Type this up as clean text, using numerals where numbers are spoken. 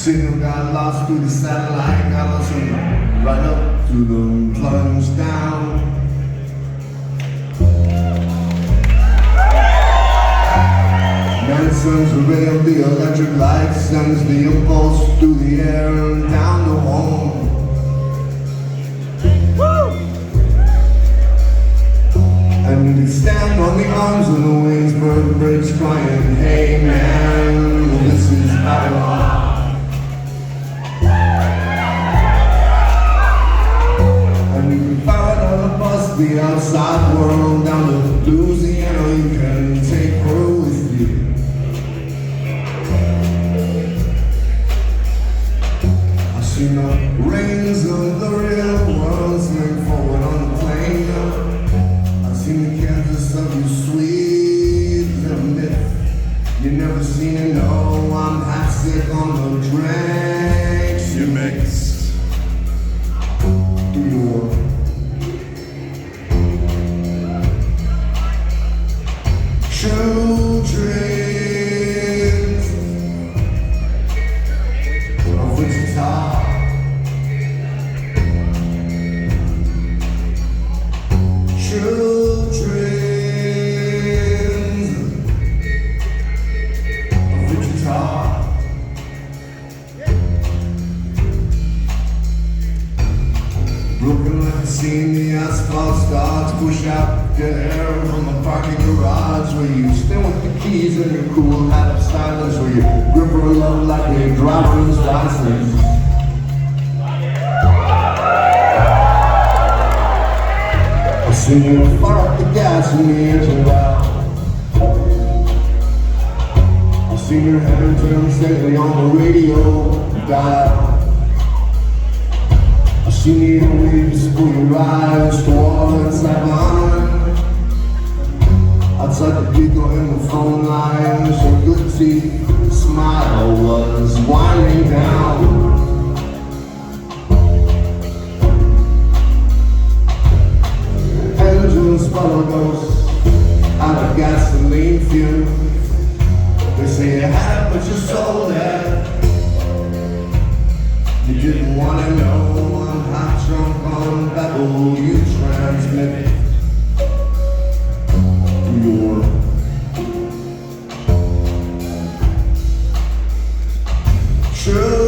Signal got lost through the satellite, got lost right up to the plunge down. Then sends the ray of the electric light, sends the impulse through the air and down to home. And you stand on the arms of the Wingsburg Bridge crying, hey man, this is Babylon. And you can fire on a bus, the outside world, down to Louisiana, you can take her with you. I've seen the reins of the real world swing forward on the plane. I've seen the Kansas of you sweet little myth. You never seen it, no, I'm half sick on the drinks you mix. Your true dreams of Wichita. True dreams of Wichita. Broken like seeing the asphalt start to push out the air from the parking garage, where you stand with the keys and your cool hat of silence, where you grip her love like a driver's license. I see you fire up the gas in the engine valve. I see your hand turn steadily on the radio dial. She need a waves for your eyes to all inside mine. Outside the people in the phone lines, her good teeth smile was winding down. Engines follow ghosts out of gasoline fumes. They say you had it but you sold it. You didn't want to know I'm hot drunk on babble you transmit through your true